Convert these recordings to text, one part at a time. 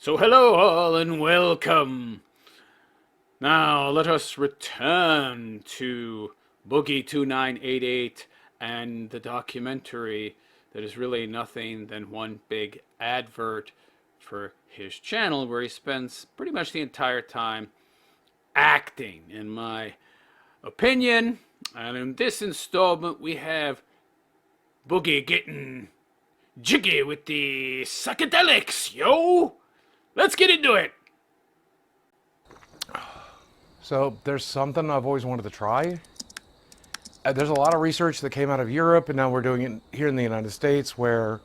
So hello all and welcome. Now let us return to Boogie2988 and the documentary that is really nothing than one big advert for his channel where he spends pretty much the entire time acting, in my opinion. And in this installment we have Boogie getting jiggy with the psychedelics, yo! Let's get into it. So there's something I've always wanted to try. There's a lot of research that came out of Europe, and now we're doing it here in the United States, where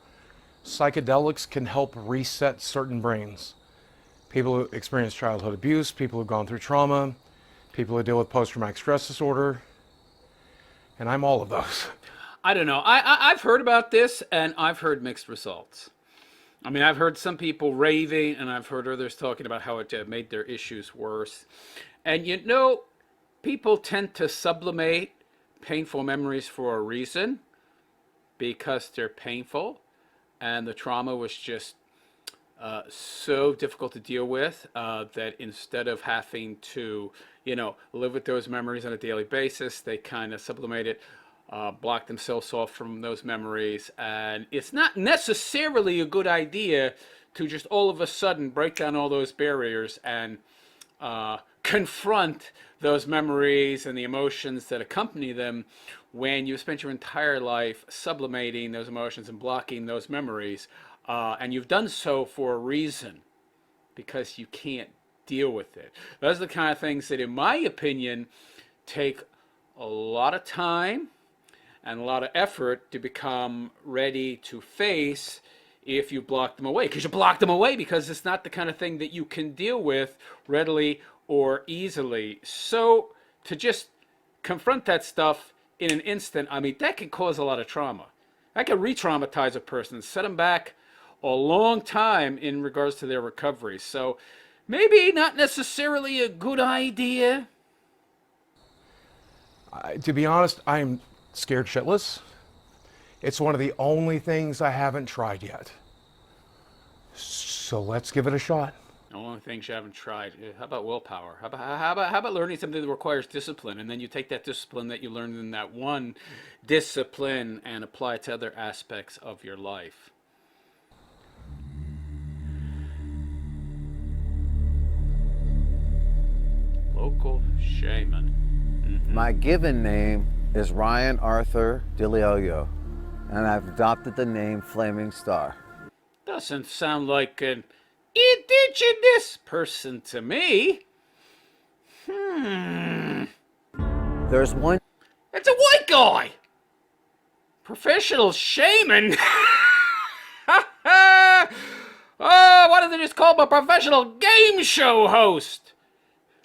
psychedelics can help reset certain brains. People who experience childhood abuse, people who've gone through trauma, people who deal with post-traumatic stress disorder, and I'm all of those. I don't know. I've heard about this, and I've heard mixed results. I mean, I've heard some people raving, and I've heard others talking about how it made their issues worse. And you know, people tend to sublimate painful memories for a reason, because they're painful, and the trauma was just so difficult to deal with that instead of having to, live with those memories on a daily basis, they kind of sublimate it. Block themselves off from those memories, and it's not necessarily a good idea to just all of a sudden break down all those barriers and confront those memories and the emotions that accompany them when you spent your entire life sublimating those emotions and blocking those memories, and you've done so for a reason, because you can't deal with it. Those are the kind of things that, in my opinion, take a lot of time and a lot of effort to become ready to face if you block them away. Because you block them away because it's not the kind of thing that you can deal with readily or easily. So to just confront that stuff in an instant, I mean, that can cause a lot of trauma. That can re-traumatize a person, set them back a long time in regards to their recovery. So maybe not necessarily a good idea. To be honest, I'm scared shitless. It's one of the only things I haven't tried yet. So let's give it a shot. The only things you haven't tried. How about willpower? How about learning something that requires discipline, and then you take that discipline that you learned in that one discipline and apply it to other aspects of your life? Local shaman. My given name is Ryan Arthur DeLeolio, and I've adopted the name Flaming Star. Doesn't sound like an indigenous person to me. There's one. It's a white guy. Professional shaman. Oh, why don't they just call him a professional game show host?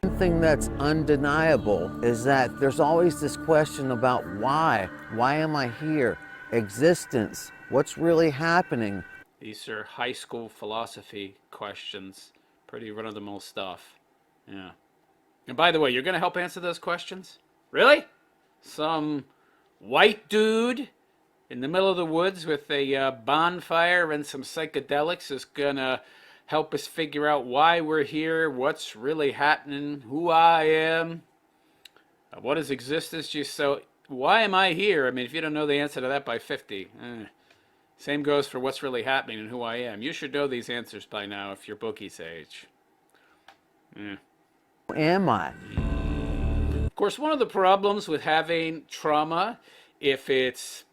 One thing that's undeniable is that there's always this question about why. Why am I here? Existence. What's really happening? These are high school philosophy questions. Pretty run-of-the-mill stuff. Yeah. And by the way, you're going to help answer those questions? Really? Some white dude in the middle of the woods with a bonfire and some psychedelics is going to help us figure out why we're here, what's really happening, who I am, what is existence. So why am I here? I mean, if you don't know the answer to that by 50, same goes for what's really happening and who I am. You should know these answers by now if you're Boogie's age. Who am I? Of course, one of the problems with having trauma, if it's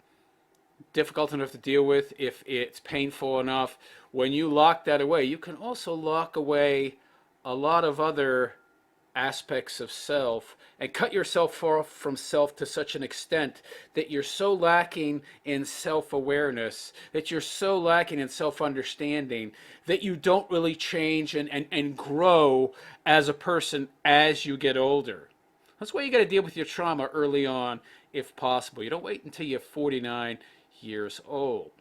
difficult enough to deal with, if it's painful enough, when you lock that away, you can also lock away a lot of other aspects of self and cut yourself off from self to such an extent that you're so lacking in self-awareness, that you're so lacking in self-understanding, that you don't really change and grow as a person as you get older. That's why you got to deal with your trauma early on, if possible. You don't wait until you're 49 years old.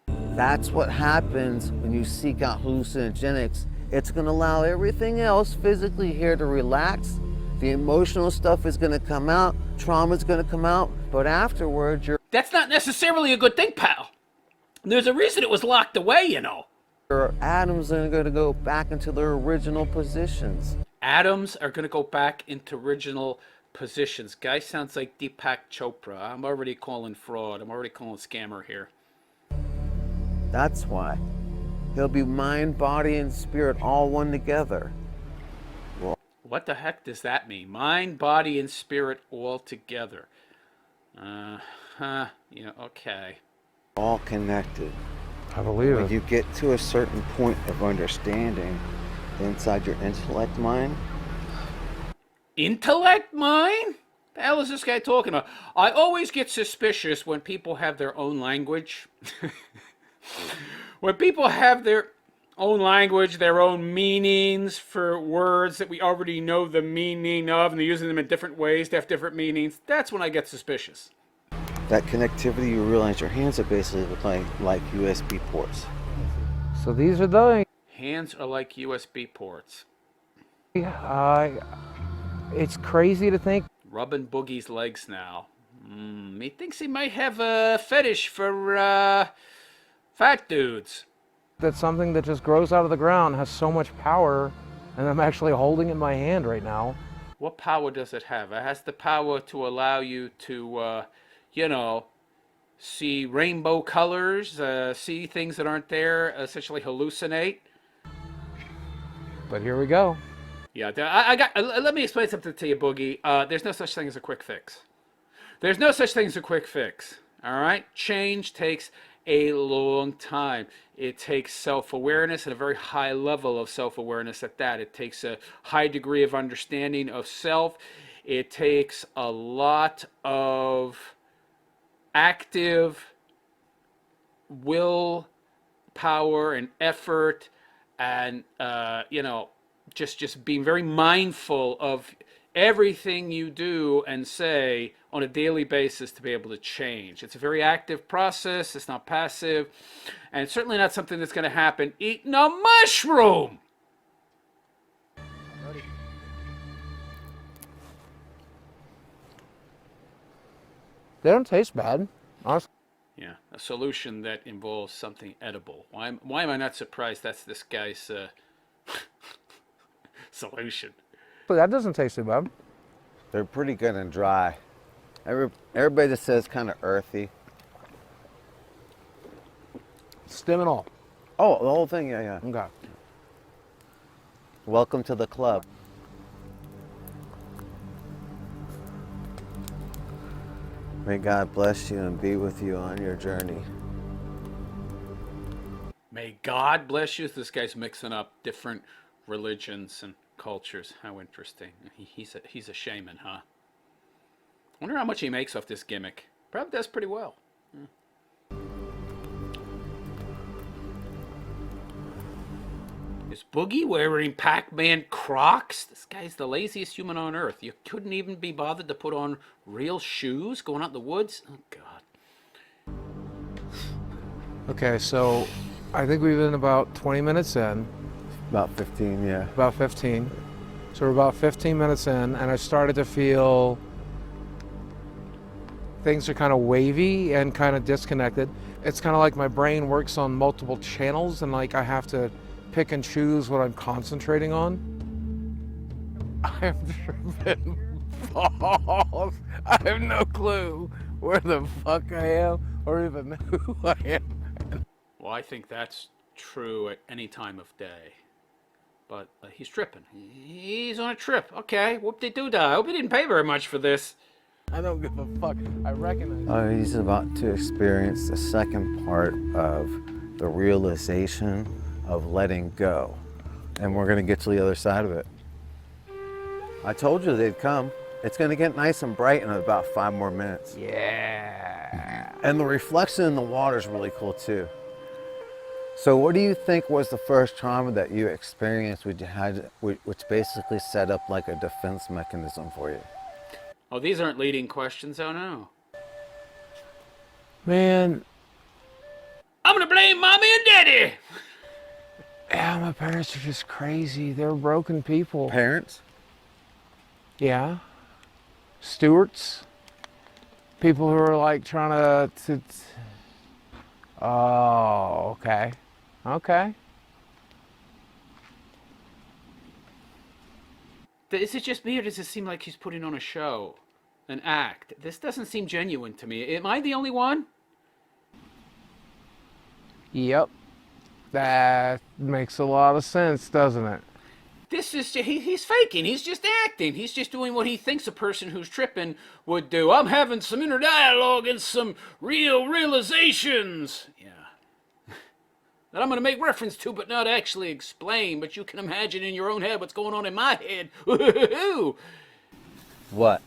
That's what happens when you seek out hallucinogenics. It's going to allow everything else physically here to relax. The emotional stuff is going to come out. Trauma's going to come out. But afterwards, you're... That's not necessarily a good thing, pal. There's a reason it was locked away, you know. Your atoms are going to go back into their original positions. Atoms are going to go back into original positions. Guy sounds like Deepak Chopra. I'm already calling fraud. I'm already calling scammer here. That's why. He'll be mind, body, and spirit all one together. What the heck does that mean? Mind, body, and spirit all together. Yeah, okay. All connected. I believe When it. you get to a certain point of understanding inside your intellect mind, Intellect mind? The hell is this guy talking about? I always get suspicious when people have their own language. When people have their own language, their own meanings for words that we already know the meaning of, and they're using them in different ways to have different meanings, that's when I get suspicious. that connectivity, you realize your hands are basically like USB ports. So these are those. Hands are like USB ports. It's crazy to think Rubbing Boogie's legs now. He thinks he might have a fetish for fat dudes. that something that just grows out of the ground has so much power, and I'm actually holding it in my hand right now. What power does it have? It has the power to allow you to, see rainbow colors, see things that aren't there, essentially hallucinate. But here we go. Yeah, let me explain something to you, Boogie. There's no such thing as a quick fix. There's no such thing as a quick fix. All right? Change takes a long time. It takes self-awareness and a very high level of self-awareness at that. It takes a high degree of understanding of self. It takes a lot of active will, power, and effort, and just being very mindful of everything you do and say on a daily basis to be able to change. It's a very active process. It's not passive, and it's certainly not something that's going to happen eating a mushroom. They don't taste bad, honestly. Yeah, a solution that involves something edible. Why am I not surprised that's this guy's solution? But that doesn't taste too bad. They're pretty good and dry. Everybody just says kind of earthy. Stem and all. Oh, the whole thing, yeah. Okay. Welcome to the club. May God bless you and be with you on your journey. May God bless you. This guy's mixing up different religions and cultures. How interesting. He's a shaman, huh? Wonder how much he makes off this gimmick. Probably does pretty well. Is Boogie wearing Pac-Man Crocs? This guy's the laziest human on earth. You couldn't even be bothered to put on real shoes going out in the woods? Oh, God. Okay, so I think we've been about 20 minutes in. About 15, yeah. About 15. So we're about 15 minutes in, and I started to feel things are kind of wavy and kind of disconnected. It's kind of like my brain works on multiple channels, and like I have to pick and choose what I'm concentrating on. I'm tripping balls. I have no clue where the fuck I am or even who I am. Well, I think that's true at any time of day. But he's tripping. He's on a trip. Okay, whoop-de-doo-dah. I hope he didn't pay very much for this. I don't give a fuck. I recognize it. Oh, he's about to experience the second part of the realization of letting go. And we're gonna get to the other side of it. I told you they'd come. It's gonna get nice and bright in about 5 more minutes. Yeah. And the reflection in the water is really cool too. So what do you think was the first trauma that you experienced which basically set up like a defense mechanism for you? Oh, these aren't leading questions. Oh, no. Man, I'm going to blame Mommy and Daddy. yeah, my parents are just crazy. They're broken people. Parents? Yeah. Stewards. People who are like trying to oh, okay. Okay. Is it just me, or does it seem like he's putting on a show, an act? This doesn't seem genuine to me. Am I the only one? Yep. That makes a lot of sense, doesn't it? This is he's faking. He's just acting. He's just doing what he thinks a person who's tripping would do. I'm having some inner dialogue and some real realizations. Yeah. That I'm going to make reference to, but not actually explain. But you can imagine in your own head what's going on in my head. What?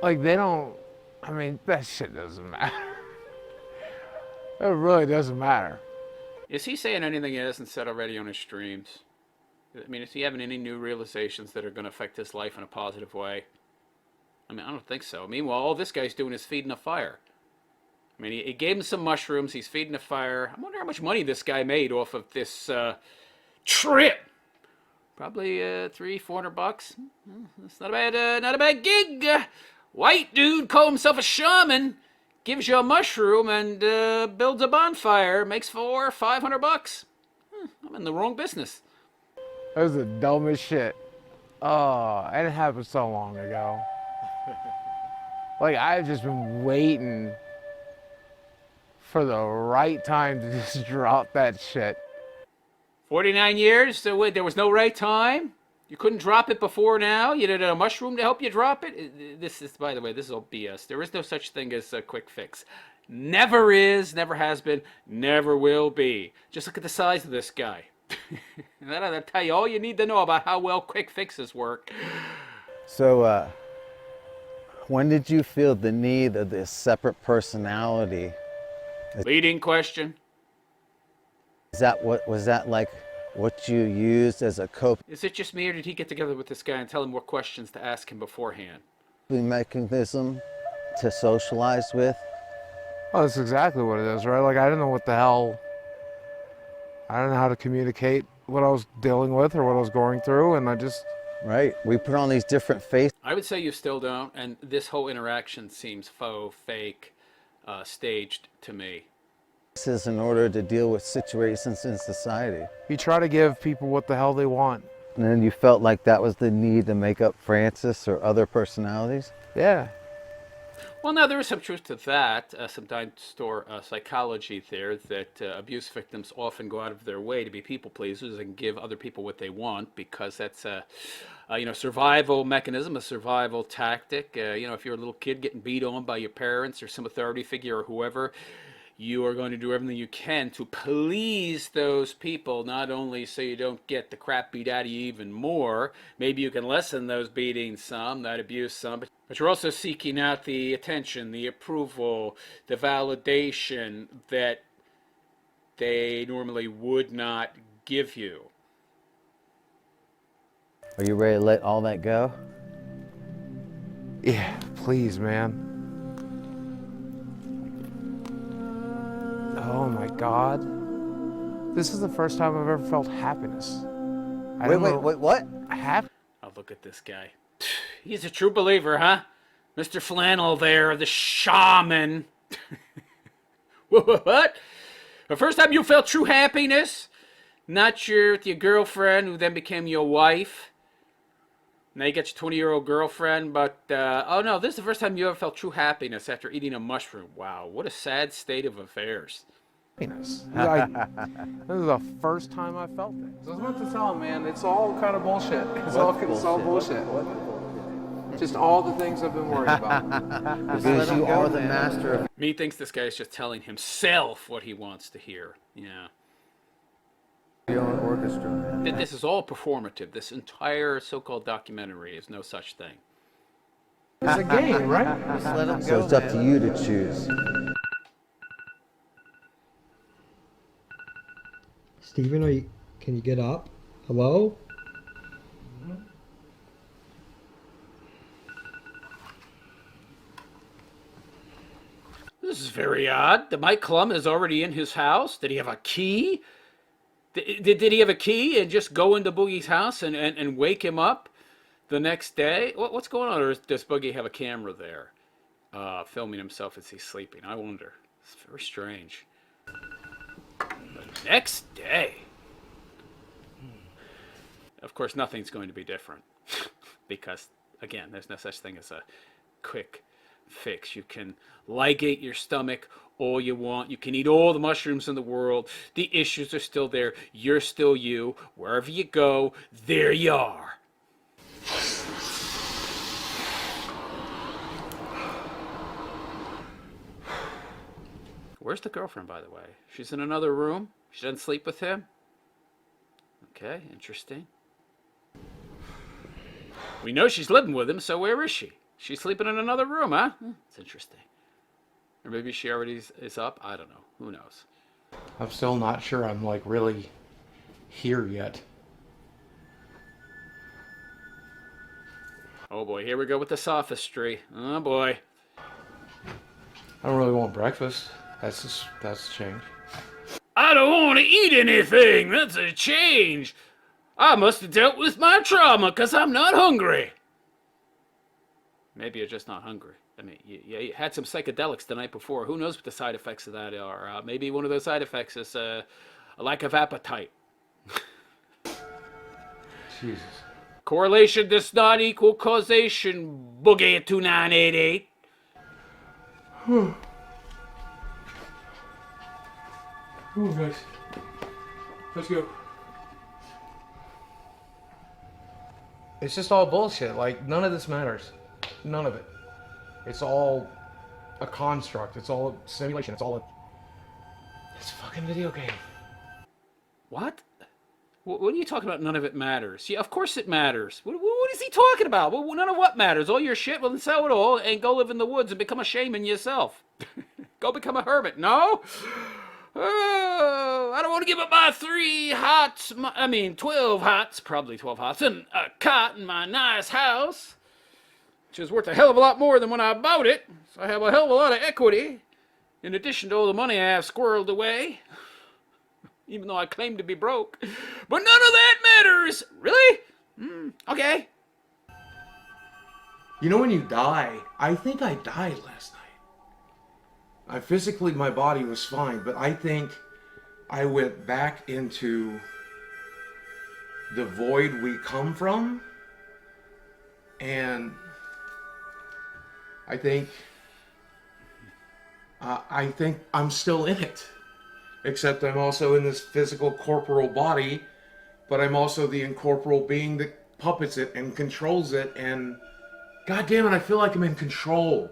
Like, they don't, I mean, that shit doesn't matter. It really doesn't matter. Is he saying anything he hasn't said already on his streams? I mean, is he having any new realizations that are going to affect his life in a positive way? I mean, I don't think so. Meanwhile, all this guy's doing is feeding a fire. I mean, he gave him some mushrooms. He's feeding a fire. I wonder how much money this guy made off of this trip. Probably $300-400. That's not a bad gig. White dude call himself a shaman, gives you a mushroom and builds a bonfire, makes $400-500. I'm in the wrong business. That was the dumbest shit. Oh, and it happened so long ago. Like, I've just been waiting for the right time to just drop that shit. 49 years, so wait, there was no right time? You couldn't drop it before now? You needed a mushroom to help you drop it? This is, by the way, this is all BS. There is no such thing as a quick fix. Never is, never has been, never will be. Just look at the size of this guy. That'll tell you all you need to know about how well quick fixes work. So, when did you feel the need of this separate personality? Leading question. Was that like what you used as a coping Is it just me, or did he get together with this guy and tell him what questions to ask him beforehand? mechanism to socialize with? Oh, that's exactly what it is, right? Like, I didn't know what the hell, I didn't know how to communicate what I was dealing with or what I was going through, and I just... Right? We put on these different faces. I would say you still don't, and this whole interaction seems faux, fake, staged to me. In order to deal with situations in society. You try to give people what the hell they want. And then you felt like that was the need to make up Francis or other personalities? Yeah. Well, now, there is some truth to that, some dinosaur psychology there, that abuse victims often go out of their way to be people pleasers and give other people what they want, because that's a survival mechanism, a survival tactic. If you're a little kid getting beat on by your parents or some authority figure or whoever, you are going to do everything you can to please those people, not only so you don't get the crap beat out of you even more, maybe you can lessen those beatings some, that abuse some, but you're also seeking out the attention, the approval, the validation that they normally would not give you. Are you ready to let all that go? Yeah, please, man. Oh my God. This is the first time I've ever felt happiness. Wait, what? Oh, look at this guy. He's a true believer, huh? Mr. Flannel there, the shaman. What? The first time you felt true happiness? Not your girlfriend who then became your wife. Now you got your 20-year-old girlfriend, but, oh no, this is the first time you ever felt true happiness after eating a mushroom. Wow, what a sad state of affairs. Happiness. This is the first time I felt it. So I was about to tell him, man, it's all kind of bullshit. It's all bullshit. Just all the things I've been worried about. Because you are the master of... Me thinks this guy is just telling himself what he wants to hear. Yeah. your own orchestra, man. This is all performative. This entire so-called documentary is no such thing. It's a game, right? Just let them go, so it's up to you to choose. Steven, can you get up? Hello? This is very odd. The Mike Klum is already in his house. Did he have a key? Did he have a key and just go into Boogie's house and wake him up the next day? What's going on? Or does Boogie have a camera there filming himself as he's sleeping? I wonder. It's very strange. But Next day. Of course, nothing's going to be different. Because, again, there's no such thing as a quick fix. You can ligate your stomach all you want. You can eat all the mushrooms in the world. The issues are still there. You're still you. Wherever you go, there you are. Where's the girlfriend, by the way? She's in another room? She doesn't sleep with him? Okay, interesting. We know she's living with him, so where is she? She's sleeping in another room, huh? It's interesting. Or maybe she already is up? I don't know. Who knows? I'm still not sure I'm like really here yet. Oh boy, here we go with the sophistry. Oh boy. I don't really want breakfast. That's a change. I don't want to eat anything. That's a change. I must have dealt with my trauma because I'm not hungry. Maybe you're just not hungry. I mean, you had some psychedelics the night before. Who knows what the side effects of that are? Maybe one of those side effects is a lack of appetite. Jesus. Correlation does not equal causation, Boogie2988. Oh, guys. Let's go. It's just all bullshit. Like, none of this matters. None of it. It's all a construct. It's all a simulation. It's a fucking video game. What? What are you talking about? None of it matters. Yeah, of course it matters. What is he talking about? Well, none of what matters? All your shit? Well, then sell it all and go live in the woods and become a shaman yourself. Go become a hermit. No? Oh, I don't want to give up my 12 hots, probably 12 hots, and a cot in my nice house, which is worth a hell of a lot more than when I bought it. So I have a hell of a lot of equity, in addition to all the money I have squirreled away, even though I claim to be broke. But none of that matters. Really? Okay. You know when you die, I think I died last night. Physically, my body was fine, but I think I went back into the void we come from, and I think I'm still in it, except I'm also in this physical corporal body, but I'm also the incorporeal being that puppets it and controls it, and God damn it, I feel like I'm in control.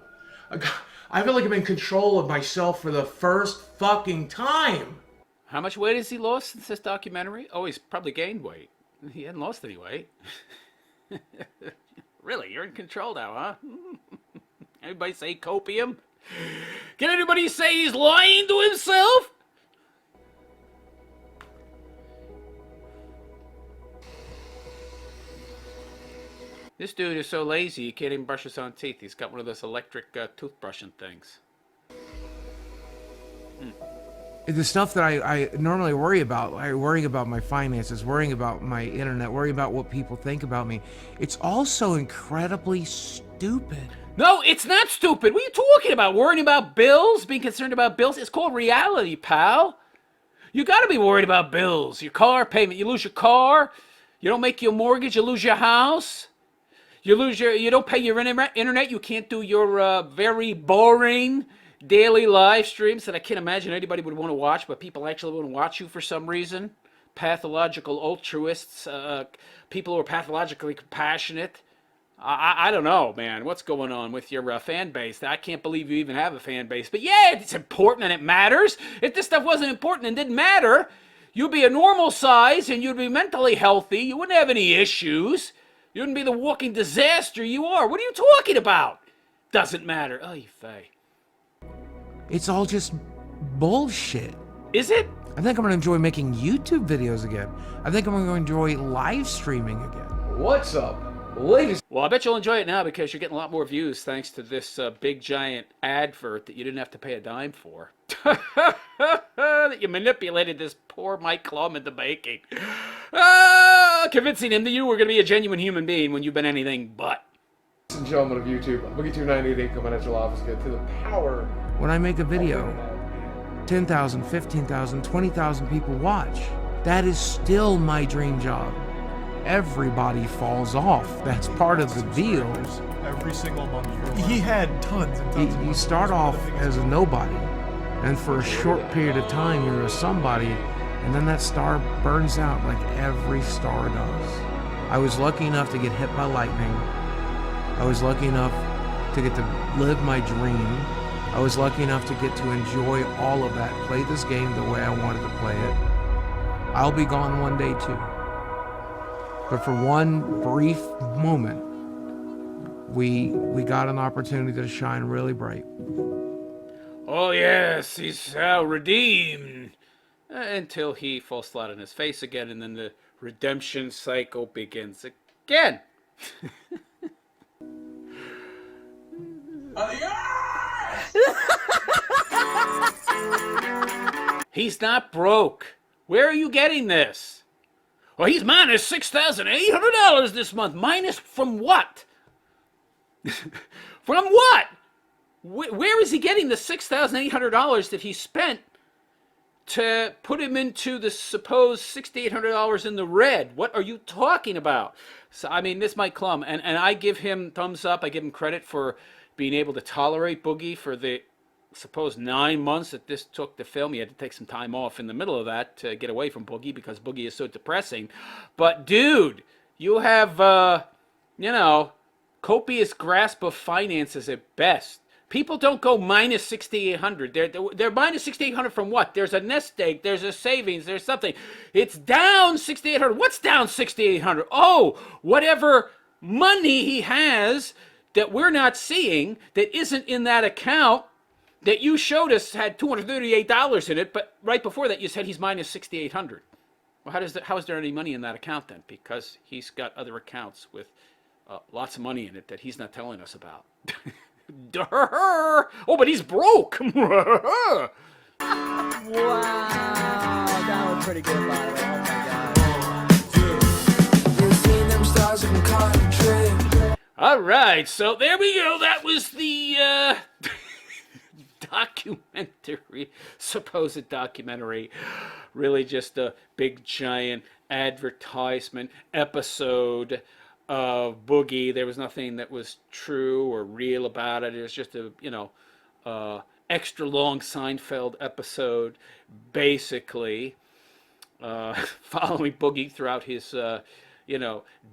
I feel like I'm in control of myself for the first fucking time. How much weight has he lost since this documentary? Oh, he's probably gained weight. He hadn't lost any weight. Really, you're in control now, huh? Anybody say copium? Can anybody say he's lying to himself? This dude is so lazy he can't even brush his own teeth. He's got one of those electric toothbrushing things. The stuff that I normally worry about, worrying about my finances, worrying about my internet, worrying about what people think about me, it's all so incredibly stupid. No, it's not stupid. What are you talking about? Worrying about bills? Being concerned about bills? It's called reality, pal. You gotta be worried about bills. Your car payment. You lose your car. You don't make your mortgage. You lose your house. You don't pay your internet. You can't do your very boring daily live streams that I can't imagine anybody would want to watch, but people actually want to watch you for some reason. Pathological altruists, people who are pathologically compassionate. I don't know, man. What's going on with your fan base? I can't believe you even have a fan base. But yeah, it's important and it matters. If this stuff wasn't important and didn't matter, you'd be a normal size and you'd be mentally healthy. You wouldn't have any issues. You wouldn't be the walking disaster you are. What are you talking about? Doesn't matter. Oh, you fey. It's all just bullshit. Is it? I think I'm going to enjoy making YouTube videos again. I think I'm going to enjoy live streaming again. What's up, ladies? Well, I bet you'll enjoy it now because you're getting a lot more views thanks to this big giant advert that you didn't have to pay a dime for. That you manipulated this poor Mike Klum into making. Convincing him that you were going to be a genuine human being when you've been anything but. Ladies and gentlemen of YouTube, Boogie2988 coming at your office. Get to the power. When I make a video, 10,000, 15,000, 20,000 people watch. That is still my dream job. Everybody falls off. That's part of the deal. Every single month. He had tons and tons of You money. start off as a nobody, and for a short period of time you're a somebody, and then that star burns out like every star does. I was lucky enough to get hit by lightning. I was lucky enough to get to live my dream. I was lucky enough to get to enjoy all of that, play this game the way I wanted to play it. I'll be gone one day too. But for one brief moment, we got an opportunity to shine really bright. Oh yes, he's now redeemed. Until he falls flat on his face again, and then the redemption cycle begins again. He's not broke. Where are you getting this? Well, he's minus $6,800 this month. Minus from what? From what? Where is he getting the $6,800 that he spent to put him into the supposed $6,800 in the red? What are you talking about? So, I mean, this might clum, and I give him thumbs up. I give him credit for being able to tolerate Boogie for the supposed 9 months that this took to film. He had to take some time off in the middle of that to get away from Boogie because Boogie is so depressing. But dude, you have, copious grasp of finances at best. People don't go minus 6,800. They're minus 6,800 from what? There's a nest egg. There's a savings. There's something. It's down 6,800. What's down 6,800? Oh, whatever money he has that we're not seeing that isn't in that account that you showed us had $238 in it, but right before that you said he's minus 6,800. Well, how is there any money in that account then? Because he's got other accounts with lots of money in it that he's not telling us about. Oh, but he's broke. Wow, that was pretty good, by the way. Oh my god. All right, so there we go. That was the documentary, supposed documentary. Really just a big, giant advertisement episode of Boogie. There was nothing that was true or real about it. It was just a, extra long Seinfeld episode, basically, following Boogie throughout his,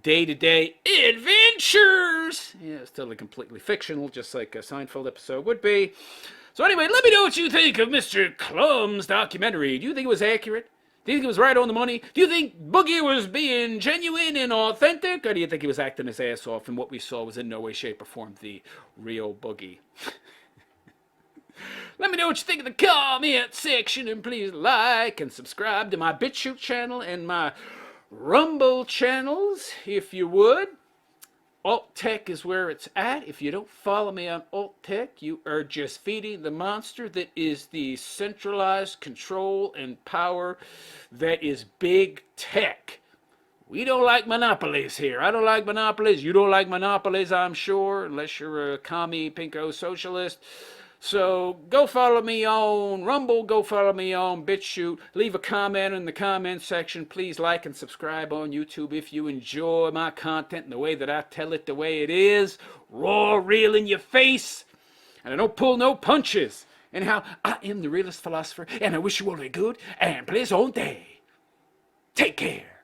day-to-day adventures. Yeah, it's totally completely fictional, just like a Seinfeld episode would be. So anyway, let me know what you think of Mr. Clum's documentary. Do you think it was accurate? Do you think it was right on the money? Do you think Boogie was being genuine and authentic? Or do you think he was acting his ass off and what we saw was in no way, shape, or form the real Boogie? Let me know what you think in the comment section, and please like and subscribe to my BitChute channel and my Rumble channels, if you would. Alt Tech is where it's at. If you don't follow me on Alt Tech, you are just feeding the monster that is the centralized control and power that is big tech. We don't like monopolies here. I don't like monopolies. You don't like monopolies, I'm sure, unless you're a commie, pinko socialist. So go follow me on Rumble, go follow me on BitChute, leave a comment in the comment section. Please like and subscribe on YouTube if you enjoy my content and the way that I tell it the way it is. Raw, real in your face. And I don't pull no punches. Anyhow, I am the realist philosopher, and I wish you all a good and pleasant day. Take care.